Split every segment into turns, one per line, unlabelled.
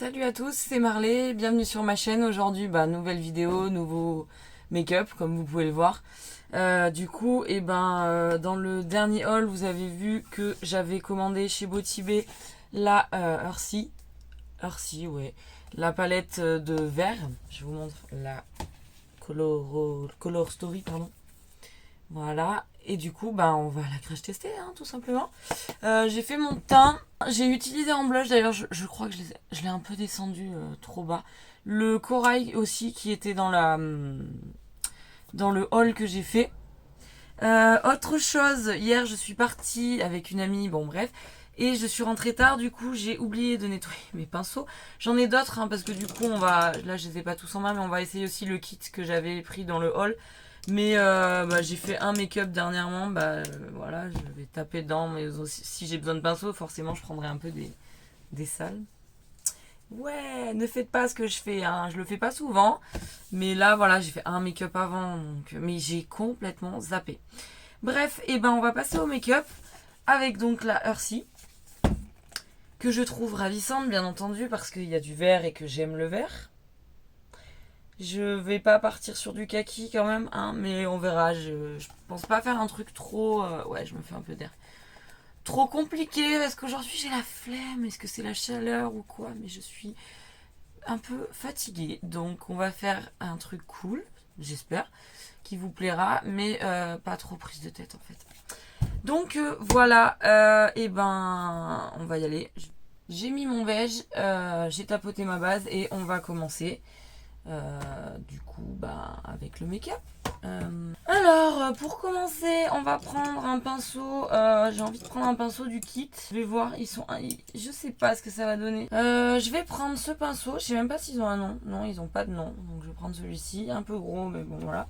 Salut à tous, c'est Marley, bienvenue sur ma chaîne. Aujourd'hui, nouvelle vidéo, nouveau make-up, comme vous pouvez le voir. Dans le dernier haul, vous avez vu que j'avais commandé chez Botibé la ouais, la palette de vert. Je vous montre la Color Story, pardon. Voilà, et du coup, on va la crash tester, hein, tout simplement. J'ai fait mon teint. J'ai utilisé en blush, d'ailleurs, je crois que je l'ai un peu descendu trop bas. Le corail aussi, qui était dans le haul que j'ai fait. Autre chose, hier, je suis partie avec une amie, bon bref, et je suis rentrée tard, du coup, j'ai oublié de nettoyer mes pinceaux. J'en ai d'autres, hein, parce que du coup, là, je les ai pas tous en main, mais on va essayer aussi le kit que j'avais pris dans le haul. Mais j'ai fait un make-up dernièrement, voilà, je vais taper dedans, mais aussi, si j'ai besoin de pinceau, forcément je prendrai un peu des sales. Ouais, ne faites pas ce que je fais, hein. Je le fais pas souvent, mais là voilà, j'ai fait un make-up avant, mais j'ai complètement zappé. Bref, on va passer au make-up avec donc la Hersey, que je trouve ravissante bien entendu, parce qu'il y a du vert et que j'aime le vert. Je vais pas partir sur du kaki quand même, hein, mais on verra. Je pense pas faire un truc trop... ouais, je me fais un peu d'air. Trop compliqué, parce qu'aujourd'hui j'ai la flemme. Est-ce que c'est la chaleur ou quoi? Mais je suis un peu fatiguée. Donc on va faire un truc cool, j'espère, qui vous plaira, mais pas trop prise de tête en fait. Donc voilà, on va y aller. J'ai mis mon beige, j'ai tapoté ma base et on va commencer. Avec le make-up. Alors, pour commencer, on va prendre un pinceau. J'ai envie de prendre un pinceau du kit. Je vais voir, je sais pas ce que ça va donner. Je vais prendre ce pinceau. Je sais même pas s'ils ont un nom. Non, ils ont pas de nom. Donc je vais prendre celui-ci. Un peu gros, mais bon, voilà.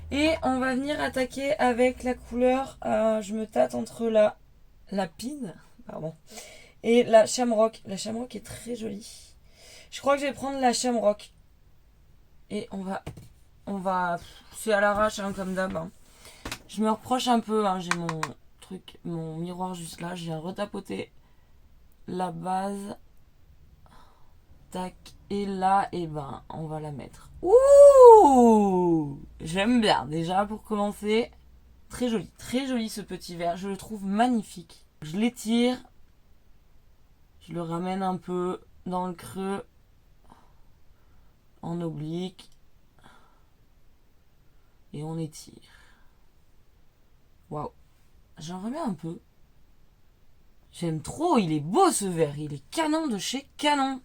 Et on va venir attaquer avec la couleur. Je me tâte entre la pine, pardon, et la Shamrock. La Shamrock est très jolie. Je crois que je vais prendre la Shamrock. Et on va, c'est à l'arrache, hein, comme d'hab, hein. Je me reproche un peu, hein, j'ai mon miroir juste là. Je viens retapoter la base. Tac. Et là, on va la mettre. Ouh! J'aime bien, déjà, pour commencer. Très joli ce petit verre. Je le trouve magnifique. Je l'étire. Je le ramène un peu dans le creux. En oblique. Et on étire. Waouh. J'en remets un peu. J'aime trop, il est beau ce verre. Il est canon de chez Canon.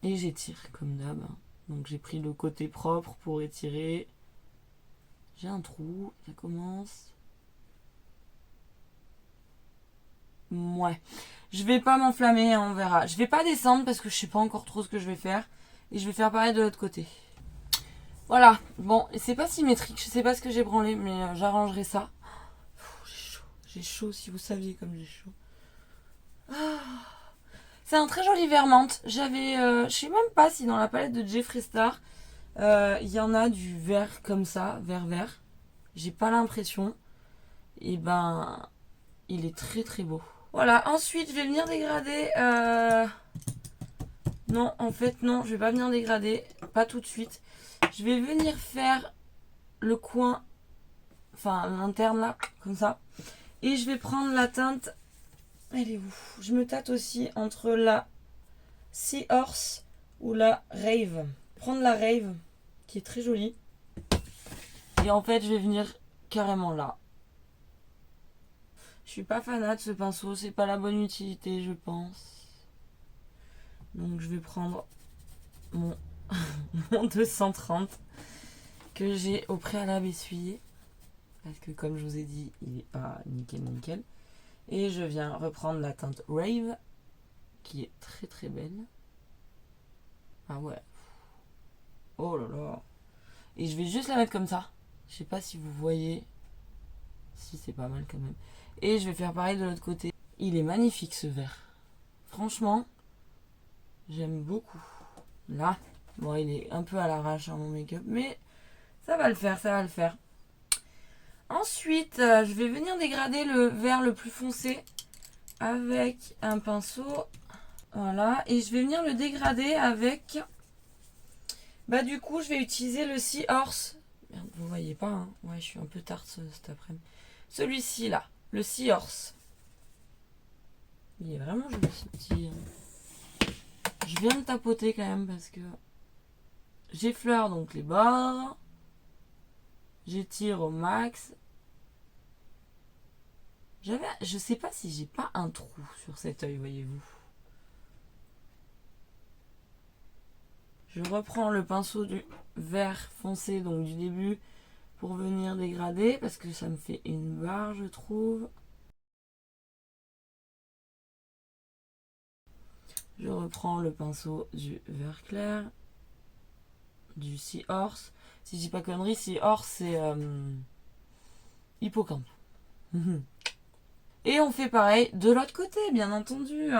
Et j'étire comme d'hab. Donc j'ai pris le côté propre pour étirer. J'ai un trou, ça commence. Ouais. Je vais pas m'enflammer, hein, on verra. Je vais pas descendre parce que je sais pas encore trop ce que je vais faire. Et je vais faire pareil de l'autre côté. Voilà. Bon, c'est pas symétrique. Je sais pas ce que j'ai branlé, mais j'arrangerai ça. J'ai chaud. J'ai chaud si vous saviez comme j'ai chaud. C'est un très joli vert menthe. Je sais même pas si dans la palette de Jeffree Star, il y en a du vert comme ça, vert. J'ai pas l'impression. Et il est très très beau. Voilà, ensuite je vais venir dégrader. Non, en fait non, je vais pas venir dégrader. Pas tout de suite. Je vais venir faire le coin, enfin l'interne là, comme ça. Et je vais prendre la teinte. Elle est où? Je me tâte aussi entre la Seahorse ou la Rave. Prendre la Rave, qui est très jolie. Et en fait, je vais venir carrément là. Je suis pas fanat de ce pinceau, c'est pas la bonne utilité, je pense. Donc je vais prendre mon 230 que j'ai au préalable essuyé. Parce que comme je vous ai dit, il est pas nickel. Et je viens reprendre la teinte Rave, qui est très très belle. Ah ouais. Oh là là. Et je vais juste la mettre comme ça. Je sais pas si vous voyez. Si, c'est pas mal quand même. Et je vais faire pareil de l'autre côté. Il est magnifique ce verre. Franchement, j'aime beaucoup. Là, bon, il est un peu à l'arrache, hein, mon make-up, mais ça va le faire. Ensuite, je vais venir dégrader le vert le plus foncé avec un pinceau Voilà, et je vais venir le dégrader avec... Bah du coup, je vais utiliser le Seahorse. Merde, vous voyez pas, hein. Ouais, je suis un peu tarte cet après-midi. Celui-ci, là, le Seahorse. Il est vraiment joli, ce petit... Je viens de tapoter quand même parce que... J'effleure donc les bords. J'étire au max. Je sais pas si j'ai pas un trou sur cet œil, voyez-vous. Je reprends le pinceau du vert foncé, donc du début, pour venir dégrader, parce que ça me fait une barre, je trouve. Je reprends le pinceau du vert clair, du Seahorse. Si je dis pas connerie, Seahorse, c'est hippocampe. Et on fait pareil de l'autre côté, bien entendu.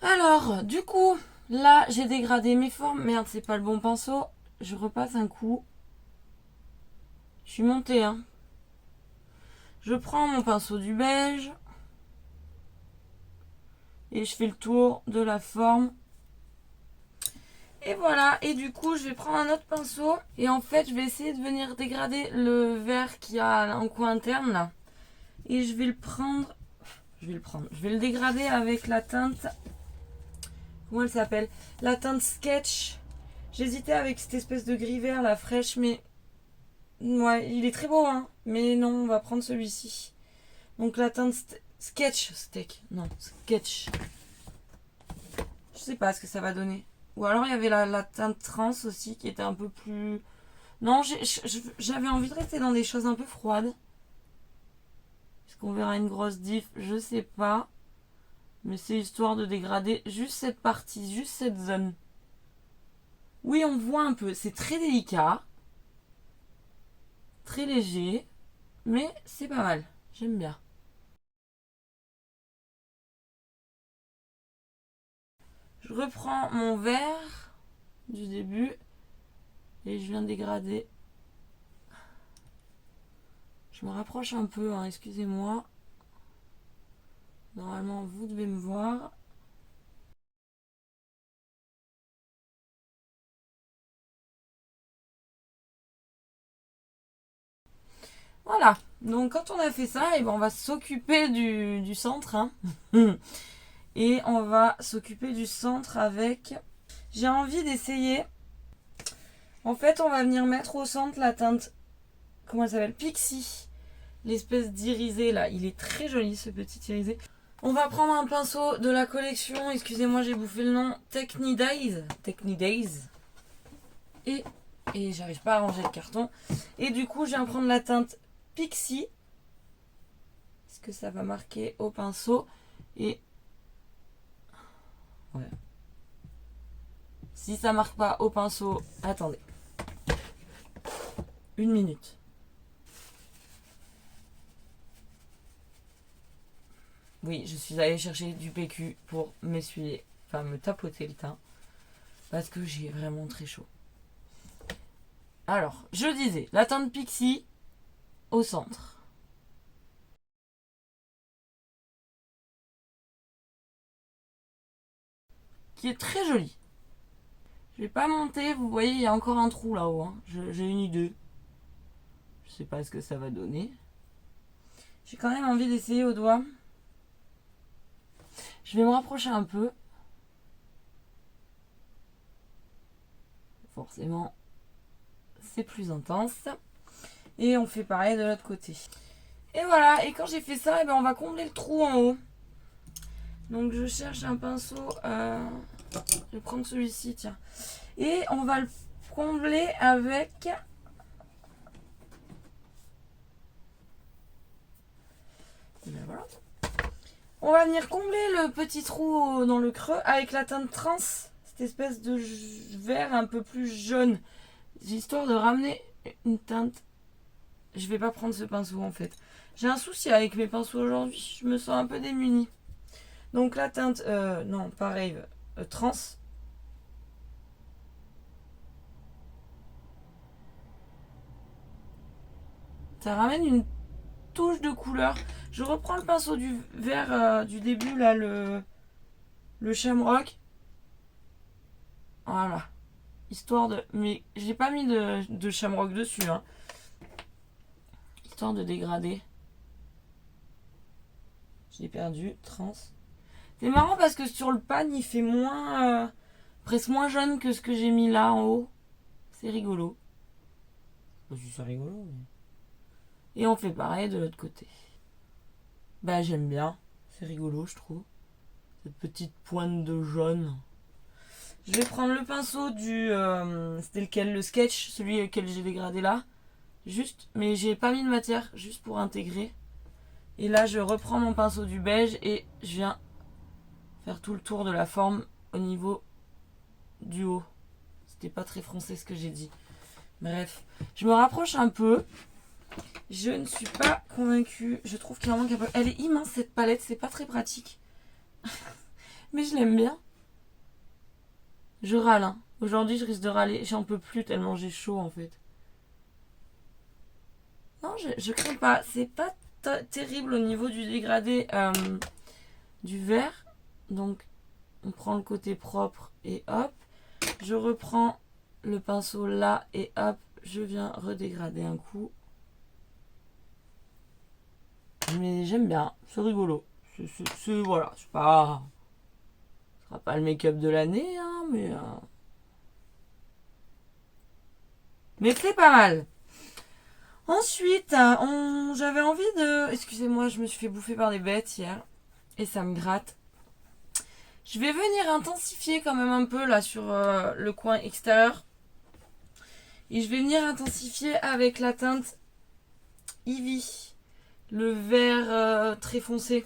Alors, du coup, là, j'ai dégradé mes formes. Merde, c'est pas le bon pinceau. Je repasse un coup. Je suis montée, hein. Je prends mon pinceau du beige. Et je fais le tour de la forme. Et voilà, et du coup, je vais prendre un autre pinceau. Et en fait, je vais essayer de venir dégrader le vert qui a un coin interne, là. Et je vais le prendre... Je vais le dégrader avec la teinte... Comment elle s'appelle? La teinte Sketch. J'hésitais avec cette espèce de gris vert, la fraîche, mais... Ouais, il est très beau, hein. Mais non, on va prendre celui-ci. Donc la teinte Sketch. Non, Sketch. Je sais pas ce que ça va donner. Ou alors il y avait la teinte trans aussi qui était un peu plus... Non, j'avais envie de rester dans des choses un peu froides. Est-ce qu'on verra une grosse diff? Je sais pas. Mais c'est histoire de dégrader juste cette partie, juste cette zone. Oui, on voit un peu. C'est très délicat. Très léger. Mais c'est pas mal. J'aime bien. Je reprends mon vert du début. Et je viens dégrader. Je me rapproche un peu, hein, excusez-moi. Normalement, vous devez me voir. Voilà. Donc, quand on a fait ça, et ben, on va s'occuper du centre. Hein. Et on va s'occuper du centre avec... J'ai envie d'essayer... En fait, on va venir mettre au centre la teinte... Comment elle s'appelle? Pixie. L'espèce d'irisé, là. Il est très joli, ce petit irisé. On va prendre un pinceau de la collection. Excusez-moi, j'ai bouffé le nom. Technidays. Et j'arrive pas à ranger le carton. Et du coup, je viens prendre la teinte Pixie. Est-ce que ça va marquer au pinceau? Et... Ouais. Si ça marque pas au pinceau... Attendez. 1 minute. Oui, je suis allée chercher du PQ pour m'essuyer, enfin me tapoter le teint. Parce que j'ai vraiment très chaud. Alors, je disais, la teinte Pixie au centre. Qui est très jolie. Je vais pas monter, vous voyez, il y a encore un trou là-haut. Hein. J'ai une idée. Je sais pas ce que ça va donner. J'ai quand même envie d'essayer au doigt. Je vais me rapprocher un peu. Forcément, c'est plus intense. Et on fait pareil de l'autre côté. Et voilà, et quand j'ai fait ça, eh ben on va combler le trou en haut. Donc je cherche un pinceau. Je vais prendre celui-ci, tiens. Et on va le combler avec... Et ben voilà. On va venir combler le petit trou dans le creux avec la teinte trans. Cette espèce de vert un peu plus jaune. Histoire de ramener une teinte. Je vais pas prendre ce pinceau en fait. J'ai un souci avec mes pinceaux aujourd'hui. Je me sens un peu démunie. Donc la teinte... non, pareil. Trans. Ça ramène une touche de couleur. Je reprends le pinceau du vert du début, là, le le shamrock. Voilà. Histoire de... Mais j'ai pas mis de shamrock dessus. Hein. Histoire de dégrader. Je l'ai perdu. Trans. C'est marrant parce que sur le pan, il fait moins... presque moins jaune que ce que j'ai mis là en haut. C'est rigolo. C'est rigolo. Mais... Et on fait pareil de l'autre côté. Bah j'aime bien. C'est rigolo je trouve. Cette petite pointe de jaune. Je vais prendre le pinceau du... c'était lequel? Le sketch. Celui auquel j'ai dégradé là. Juste. Mais j'ai pas mis de matière. Juste pour intégrer. Et là je reprends mon pinceau du beige. Et je viens faire tout le tour de la forme au niveau du haut. C'était pas très français ce que j'ai dit. Bref. Je me rapproche un peu. Je ne suis pas convaincue. Je trouve qu'il en manque un peu. Elle est immense cette palette. C'est pas très pratique. Mais je l'aime bien. Je râle. Hein. Aujourd'hui, je risque de râler. J'en peux plus tellement j'ai chaud en fait. Non, je crains pas. C'est pas terrible au niveau du dégradé du vert. Donc, on prend le côté propre et hop. Je reprends le pinceau là et hop, je viens redégrader un coup. Mais j'aime bien, c'est rigolo. Voilà, c'est pas... Ce sera pas le make-up de l'année, hein, mais c'est pas mal. Ensuite, j'avais envie de... Excusez-moi, je me suis fait bouffer par des bêtes hier. Et ça me gratte. Je vais venir intensifier quand même un peu là sur le coin extérieur. Et je vais venir intensifier avec la teinte Ivy. Le vert très foncé.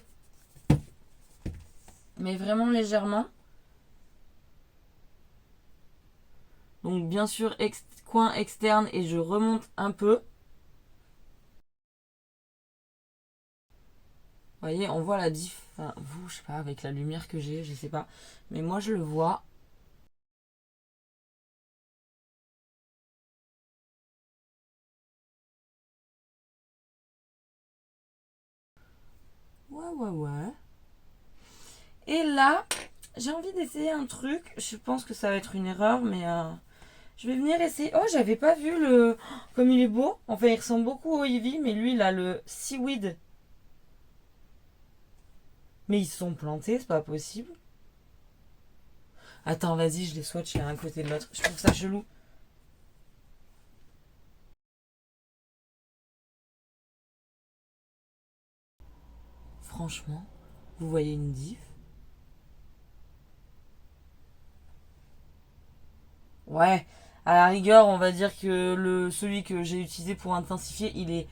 Mais vraiment légèrement. Donc bien sûr, coin externe et je remonte un peu. Vous voyez, on voit la diff. Enfin, vous, je sais pas, avec la lumière que j'ai, je sais pas. Mais moi, je le vois. Ouais. Et là, j'ai envie d'essayer un truc. Je pense que ça va être une erreur, mais je vais venir essayer. Oh, j'avais pas vu le... Comme il est beau. Enfin, il ressemble beaucoup au Eevee, mais lui, il a le Seaweed. Mais ils se sont plantés, c'est pas possible. Attends, vas-y, je les swatch l'un à côté de l'autre. Je trouve ça chelou. Franchement, vous voyez une diff? Ouais, à la rigueur, on va dire que celui que j'ai utilisé pour intensifier, il est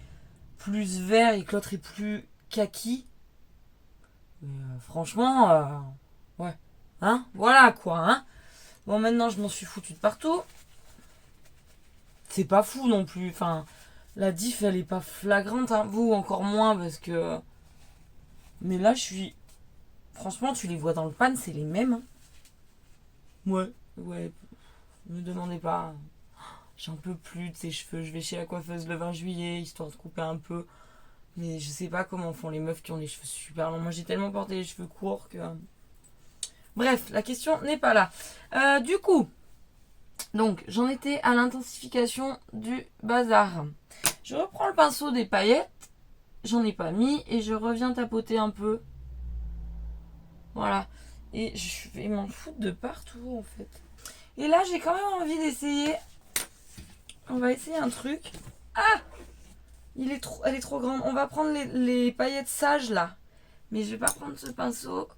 plus vert et que l'autre est plus kaki. Mais, franchement, ouais. Hein? Voilà quoi, hein? Bon, maintenant, je m'en suis foutu de partout. C'est pas fou non plus. Enfin, la diff, elle est pas flagrante. Hein. Vous, encore moins, parce que... Mais là, je suis... Franchement, tu les vois dans le pan, c'est les mêmes. Hein. Ouais. Me demandez pas. J'en peux plus de ces cheveux. Je vais chez la coiffeuse le 20 juillet, histoire de couper un peu. Mais je sais pas comment font les meufs qui ont les cheveux super longs. Moi, j'ai tellement porté les cheveux courts que... Bref, la question n'est pas là. Du coup, donc, j'en étais à l'intensification du bazar. Je reprends le pinceau des paillettes. J'en ai pas mis et je reviens tapoter un peu. Voilà. Et je vais m'en foutre de partout, en fait. Et là, j'ai quand même envie d'essayer. On va essayer un truc. Ah! Elle est trop grande. On va prendre les paillettes sages, là. Mais je vais pas prendre ce pinceau.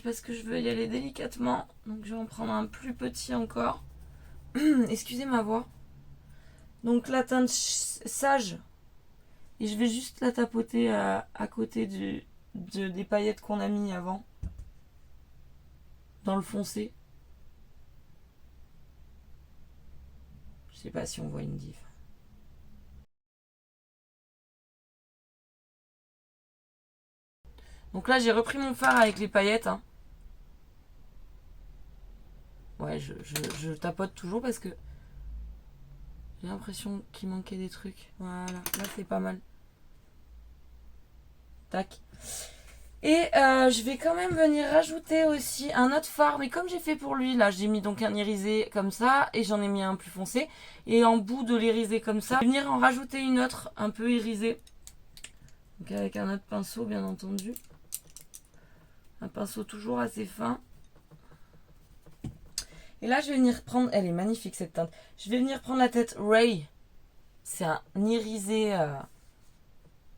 Parce que je veux y aller délicatement. Donc, je vais en prendre un plus petit encore. Excusez ma voix. Donc, la teinte sage. Et je vais juste la tapoter à côté des paillettes qu'on a mis avant. Dans le foncé. Je sais pas si on voit une diff. Donc là, j'ai repris mon fard avec les paillettes. Hein. Ouais, je tapote toujours parce que j'ai l'impression qu'il manquait des trucs. Voilà, là c'est pas mal. Tac. Et je vais quand même venir rajouter aussi un autre fard. Mais comme j'ai fait pour lui, là, j'ai mis donc un irisé comme ça. Et j'en ai mis un plus foncé. Et en bout de l'irisé comme ça, je vais venir en rajouter une autre un peu irisée. Donc avec un autre pinceau, bien entendu. Un pinceau toujours assez fin. Et là, je vais venir prendre... Elle est magnifique, cette teinte. Je vais venir prendre la tête Ray. C'est un irisé...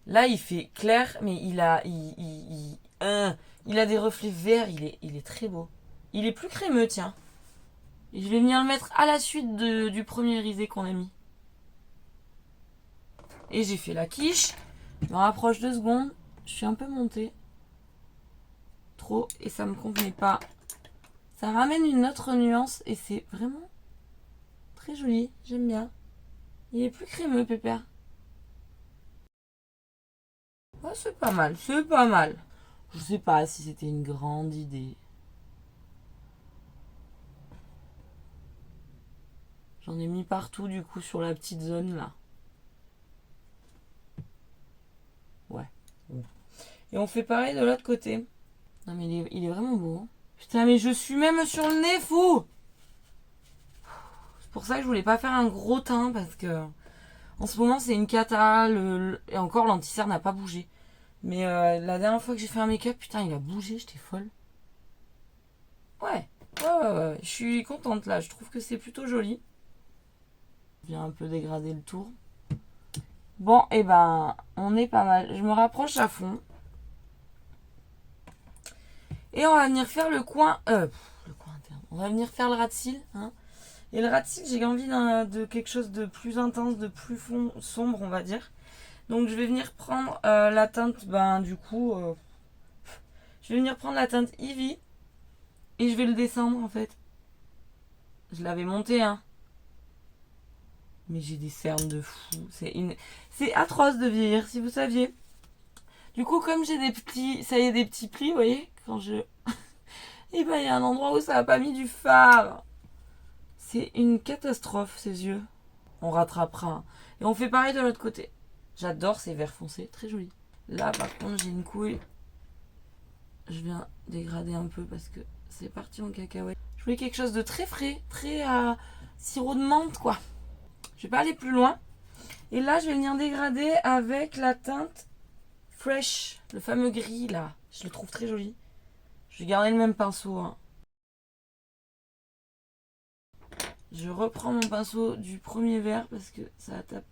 Là, il fait clair, mais il a... il a des reflets verts. Il est très beau. Il est plus crémeux, tiens. Et je vais venir le mettre à la suite du premier irisé qu'on a mis. Et j'ai fait la quiche. Je me rapproche 2 secondes. Je suis un peu montée. Trop. Et ça me convenait pas. Ça ramène une autre nuance. Et c'est vraiment très joli. J'aime bien. Il est plus crémeux, Pépère. Ouais, c'est pas mal. C'est pas mal. Je sais pas si c'était une grande idée. J'en ai mis partout, du coup, sur la petite zone, là. Ouais. Et on fait pareil de l'autre côté. Non, mais il est vraiment beau. Putain, mais je suis même sur le nez, fou! C'est pour ça que je voulais pas faire un gros teint, parce que... En ce moment, c'est une cata. Et encore, l'anti-cerne n'a pas bougé. Mais la dernière fois que j'ai fait un make-up, putain, il a bougé, j'étais folle. Ouais. Ouais. Je suis contente, là. Je trouve que c'est plutôt joli. Je viens un peu dégrader le tour. Bon, et ben, on est pas mal. Je me rapproche à fond. Et on va venir faire le coin... le coin interne. On va venir faire le ras de cils, hein. Et le ras de cils, j'ai envie de quelque chose de plus intense, de plus sombre, on va dire. Donc je vais venir prendre la teinte, du coup... je vais venir prendre la teinte Eevee. Et je vais le descendre, en fait. Je l'avais monté, hein. Mais j'ai des cernes de fou. C'est atroce de vieillir, si vous saviez. Du coup, comme j'ai des petits... Ça y est, des petits plis, vous voyez. Quand je... Et ben, il y a un endroit où ça n'a pas mis du fard. C'est une catastrophe, ces yeux. On rattrapera, hein. Et on fait pareil de l'autre côté. J'adore ces verts foncés, très jolis. Là, par contre, j'ai une couille. Je viens dégrader un peu parce que c'est parti en cacahuète. Je voulais quelque chose de très frais, très sirop de menthe, quoi. Je vais pas aller plus loin. Et là, je vais venir dégrader avec la teinte Fresh, le fameux gris, là. Je le trouve très joli. Je vais garder le même pinceau, hein. Je reprends mon pinceau du premier vert parce que ça tape.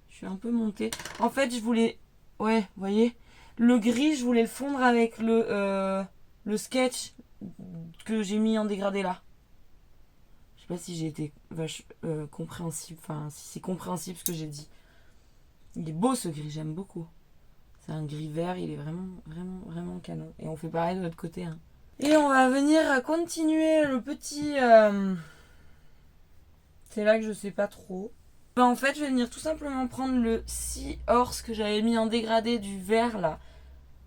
Je suis un peu montée. En fait, je voulais... Ouais, vous voyez. Le gris, je voulais le fondre avec le sketch que j'ai mis en dégradé là. Je sais pas si j'ai été compréhensible. Enfin, si c'est compréhensible ce que j'ai dit. Il est beau ce gris, j'aime beaucoup. C'est un gris vert, il est vraiment canon. Et on fait pareil de l'autre côté, hein. Et on va venir continuer le petit... C'est là que je sais pas trop. En fait, je vais venir tout simplement prendre le Seahorse que j'avais mis en dégradé du vert là.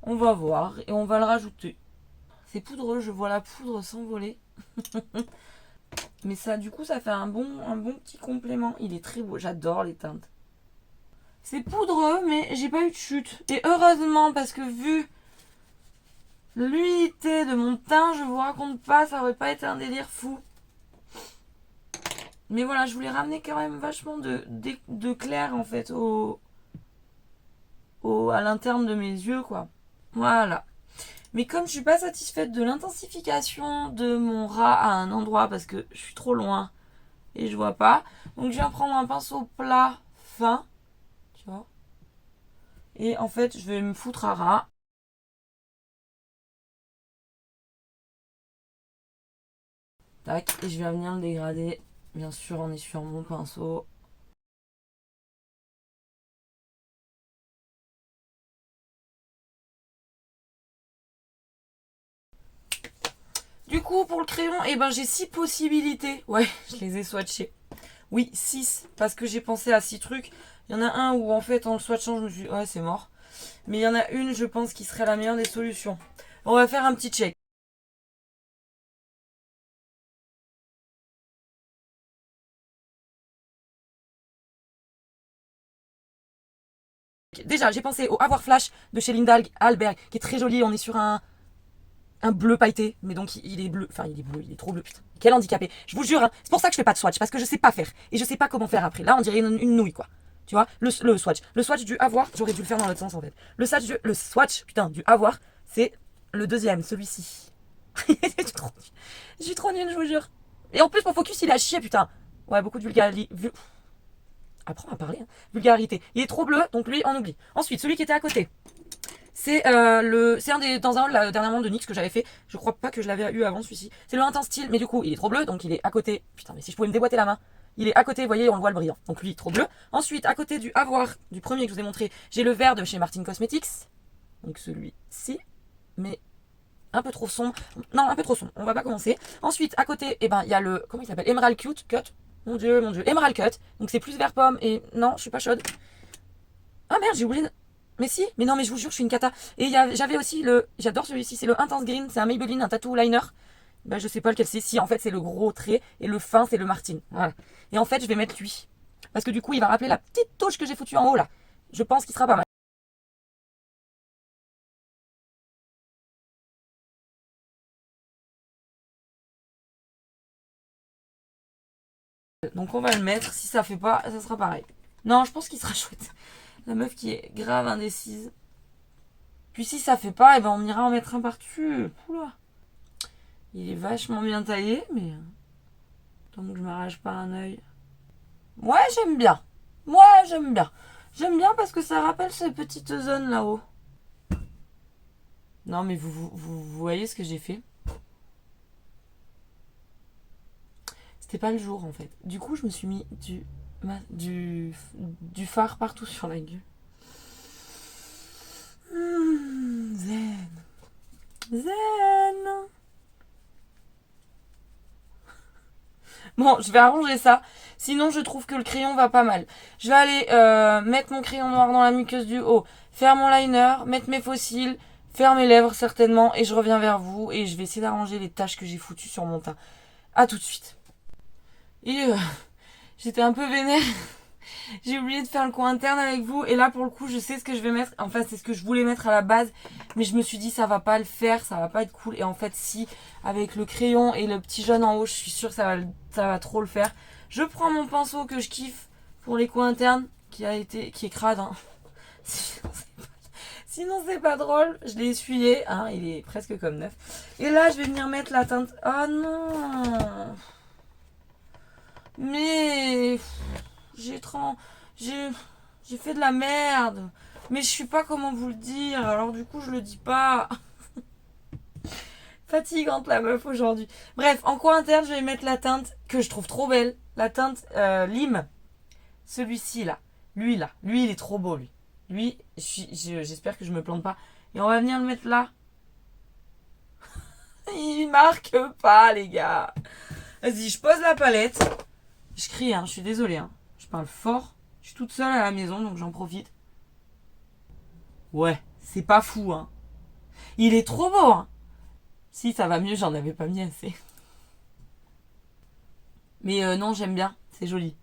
On va voir et on va le rajouter. C'est poudreux, je vois la poudre s'envoler. Mais ça, du coup, ça fait un bon petit complément. Il est très beau, j'adore les teintes. C'est poudreux, mais j'ai pas eu de chute. Et heureusement, parce que vu l'humidité de mon teint, je vous raconte pas, ça aurait pas été un délire fou. Mais voilà, je voulais ramener quand même vachement de clair en fait à l'interne de mes yeux, quoi. Voilà. Mais comme je suis pas satisfaite de l'intensification de mon rat à un endroit parce que je suis trop loin et je vois pas, donc je viens prendre un pinceau plat fin, tu vois. Et en fait, je vais me foutre à ras. Tac, et je vais venir le dégrader, bien sûr en essuyant mon pinceau. Du coup, pour le crayon, eh ben, j'ai 6 possibilités. Ouais, je les ai swatchés. Oui, 6, parce que j'ai pensé à 6 trucs. Il y en a un où, en fait, en le swatchant, je me suis dit, ouais, c'est mort. Mais il y en a une, je pense, qui serait la meilleure des solutions. On va faire un petit check. Déjà, j'ai pensé au Avoir Flash de chez Linda Alberg, qui est très joli. On est sur un bleu pailleté, mais donc il est bleu. Enfin, il est bleu, il est trop bleu, putain. Quel handicapé. Je vous jure, hein, c'est pour ça que je fais pas de swatch, parce que je sais pas faire. Et je sais pas comment faire après. Là, on dirait une nouille, quoi. Tu vois, le swatch. Le swatch du Avoir, j'aurais dû le faire dans l'autre sens, en fait. Le swatch, putain, du Avoir, c'est le deuxième, celui-ci. Je suis trop nulle, je vous jure. Et en plus, mon focus, il a chié, putain. Ouais, beaucoup de vulgarité. Apprends à parler. Hein. Vulgarité. Il est trop bleu, donc lui, on oublie. Ensuite, celui qui était à côté. C'est dans un haul dernièrement de NYX que j'avais fait. Je crois pas que je l'avais eu avant celui-ci. C'est le Intense Style, mais du coup, il est trop bleu, donc il est à côté. Putain, mais si je pouvais me déboîter la main. Il est à côté, vous voyez, on le voit le brillant. Donc lui, trop bleu. Ensuite, à côté du Avoir, du premier que je vous ai montré, j'ai le vert de chez Martin Cosmetics. Donc celui-ci. Mais un peu trop sombre. Non, un peu trop sombre. On va pas commencer. Ensuite, à côté, eh ben, il y a le, comment il s'appelle? Emerald Cut. Mon dieu. Emerald Cut. Donc c'est plus vert pomme. Et non, je suis pas chaude. Ah merde, j'ai oublié. Mais si, mais non, mais je vous jure, je suis une cata. Et j'avais aussi j'adore celui-ci, c'est le Intense Green. C'est un Maybelline, un tattoo liner. Ben, je sais pas lequel c'est. Si, en fait, c'est le gros trait. Et le fin, c'est le Martin. Voilà. Et en fait, je vais mettre lui. Parce que du coup, il va rappeler la petite touche que j'ai foutue en haut là. Je pense qu'il sera pas mal. Donc on va le mettre, si ça fait pas, ça sera pareil. Non, je pense qu'il sera chouette. La meuf qui est grave indécise. Puis si ça fait pas, eh ben on ira en mettre un par-dessus. Oula. Il est vachement bien taillé, mais tant que je m'arrache pas un œil. Ouais, j'aime bien. Moi, j'aime bien. J'aime bien parce que ça rappelle ces petites zones là-haut. Non, mais vous voyez ce que j'ai fait? C'était pas le jour en fait. Du coup, je me suis mis du fard partout sur la gueule. Zen. Zen. Bon, je vais arranger ça. Sinon, je trouve que le crayon va pas mal. Je vais aller mettre mon crayon noir dans la muqueuse du haut, faire mon liner, mettre mes fossiles, faire mes lèvres certainement, et je reviens vers vous et je vais essayer d'arranger les taches que j'ai foutues sur mon teint. A tout de suite. Et j'étais un peu vénère. J'ai oublié de faire le coin interne avec vous. Et là, pour le coup, je sais ce que je vais mettre. Enfin, c'est ce que je voulais mettre à la base. Mais je me suis dit, ça va pas le faire. Ça va pas être cool. Et en fait, si, avec le crayon et le petit jaune en haut, je suis sûre que ça va trop le faire. Je prends mon pinceau que je kiffe pour les coins internes. Qui est crade. Hein. Sinon, c'est pas drôle. Je l'ai essuyé. Hein, il est presque comme neuf. Et là, je vais venir mettre la teinte. Oh non! Mais j'ai fait de la merde. Mais je sais pas comment vous le dire. Alors du coup, je le dis pas. Fatigante la meuf aujourd'hui. Bref, en coin interne, je vais mettre la teinte que je trouve trop belle. La teinte lime. Celui-ci là. Lui là. Lui, il est trop beau lui. Lui, j'espère que je me plante pas. Et on va venir le mettre là. Il marque pas les gars. Vas-y, je pose la palette. Je crie, hein, je suis désolée. Hein. Je parle fort. Je suis toute seule à la maison, donc j'en profite. Ouais, c'est pas fou, hein. Il est trop beau, hein. Si, ça va mieux, j'en avais pas mis assez. Mais non, j'aime bien, c'est joli.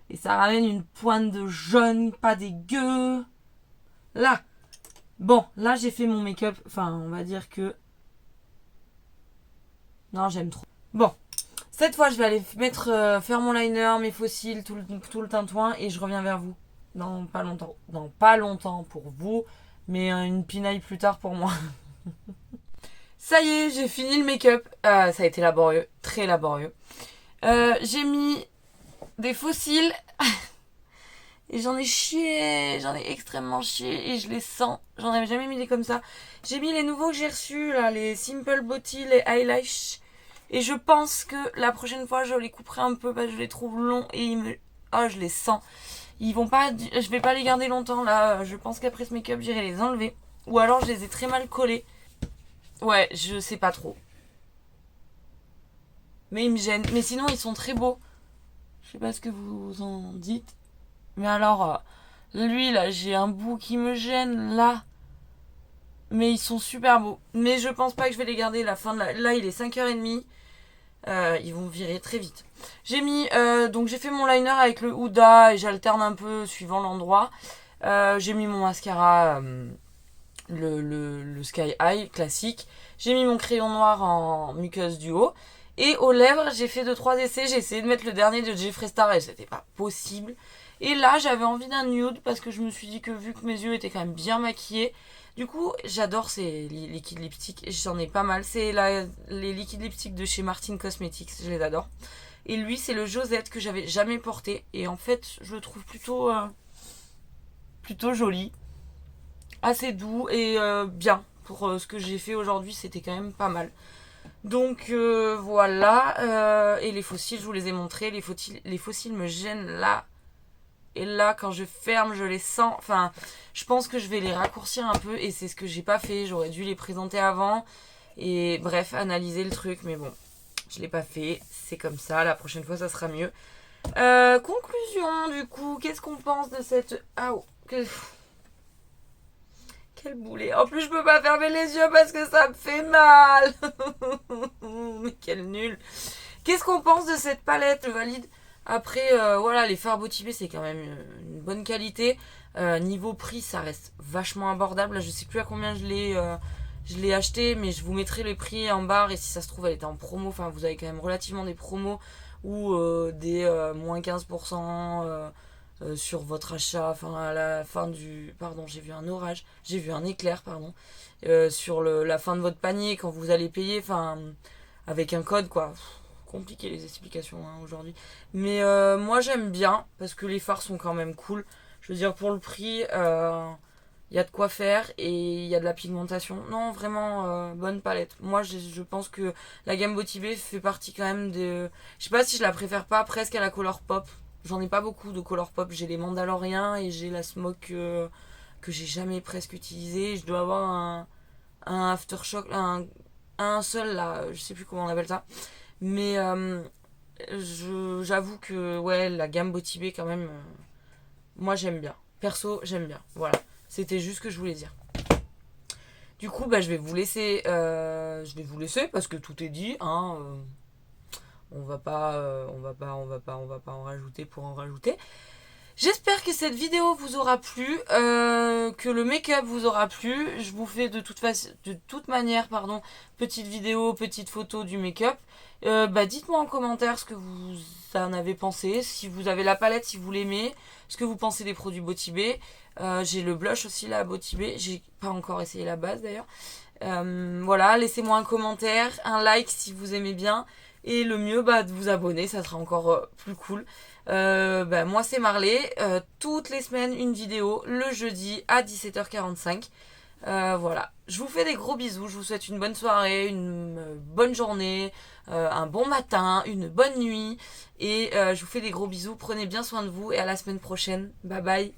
Et ça ramène une pointe de jaune, pas dégueu. Là. Bon, là j'ai fait mon make-up. Enfin, on va dire que... Non, j'aime trop. Bon. Cette fois, je vais aller faire mon liner, mes fossiles, tout le tintouin et je reviens vers vous. Dans pas longtemps. Dans pas longtemps pour vous, mais une pinaille plus tard pour moi. Ça y est, j'ai fini le make-up. Ça a été laborieux, très laborieux. J'ai mis des fossiles et j'en ai chié, j'en ai extrêmement chié et je les sens. J'en avais jamais mis des comme ça. J'ai mis les nouveaux que j'ai reçus, là, les Simple Body, les Eyelash. Et je pense que la prochaine fois, je les couperai un peu parce que je les trouve longs et je les sens. Ils vont pas... Je vais pas les garder longtemps, là. Je pense qu'après ce make-up, j'irai les enlever. Ou alors, je les ai très mal collés. Ouais, je sais pas trop. Mais ils me gênent. Mais sinon, ils sont très beaux. Je sais pas ce que vous en dites. Mais alors, lui, là, j'ai un bout qui me gêne, là. Mais ils sont super beaux. Mais je pense pas que je vais les garder la fin de Là, il est 5h30. Ils vont virer très vite. J'ai mis... donc j'ai fait mon liner avec le Huda et j'alterne un peu suivant l'endroit. J'ai mis mon mascara, le Sky High classique. J'ai mis mon crayon noir en muqueuse duo. Et aux lèvres, j'ai fait 2-3 essais. J'ai essayé de mettre le dernier de Jeffree Star et c'était pas possible. Et là, j'avais envie d'un nude parce que je me suis dit que vu que mes yeux étaient quand même bien maquillés, du coup, j'adore ces liquides lipstick. J'en ai pas mal. C'est les liquides lipstick de chez Martin Cosmetics. Je les adore. Et lui, c'est le Josette que j'avais jamais porté. Et en fait, je le trouve plutôt joli. Assez doux et bien. Pour ce que j'ai fait aujourd'hui, c'était quand même pas mal. Donc voilà. Et les fossiles, je vous les ai montrés. Les fossiles me gênent là. Et là, quand je ferme, je les sens. Enfin, je pense que je vais les raccourcir un peu. Et c'est ce que j'ai pas fait. J'aurais dû les présenter avant. Et bref, analyser le truc. Mais bon, je l'ai pas fait. C'est comme ça. La prochaine fois, ça sera mieux. Conclusion, du coup. Qu'est-ce qu'on pense de cette... Ah, oh, quel boulet. En plus, je peux pas fermer les yeux parce que ça me fait mal. Mais quel nul. Qu'est-ce qu'on pense de cette palette, le valide? Après, voilà, les fards Bottibé, c'est quand même une bonne qualité. Niveau prix, ça reste vachement abordable. Là, je sais plus à combien je l'ai acheté, mais je vous mettrai le prix en barre. Et si ça se trouve, elle était en promo. Enfin, vous avez quand même relativement des promos ou des moins 15% sur votre achat. Enfin, à la fin du... Pardon, j'ai vu un orage. J'ai vu un éclair, pardon. Sur la fin de votre panier, quand vous allez payer. Enfin, avec un code, quoi. Compliqué les explications aujourd'hui. Mais moi j'aime bien parce que les fards sont quand même cool. Je veux dire pour le prix, il y a de quoi faire et il y a de la pigmentation. Non vraiment bonne palette. Moi je pense que la gamme Bottibé fait partie quand même de... Je sais pas si je la préfère pas presque à la Color Pop. J'en ai pas beaucoup de Color Pop. J'ai les Mandaloriens et j'ai la Smoke que j'ai jamais presque utilisée. Je dois avoir un Aftershock, un seul là, je sais plus comment on appelle ça. Mais j'avoue que ouais, la gamme Bottibé quand même, moi j'aime bien. Perso, j'aime bien. Voilà, c'était juste ce que je voulais dire. Du coup, bah, je vais vous laisser parce que tout est dit. Hein, on va pas en rajouter pour en rajouter. J'espère que cette vidéo vous aura plu, que le make-up vous aura plu. Je vous fais de toute manière, petite vidéo, petite photo du make-up. Dites-moi en commentaire ce que vous en avez pensé, si vous avez la palette, si vous l'aimez, ce que vous pensez des produits Bottibé. J'ai le blush aussi là, Bottibé. J'ai pas encore essayé la base d'ailleurs. Voilà, laissez-moi un commentaire, un like si vous aimez bien. Et le mieux, de vous abonner, ça sera encore plus cool. Moi c'est Marley, toutes les semaines une vidéo, le jeudi à 17h45. Voilà, je vous fais des gros bisous, je vous souhaite une bonne soirée, une bonne journée, un bon matin, une bonne nuit. Et je vous fais des gros bisous, prenez bien soin de vous et à la semaine prochaine. Bye bye.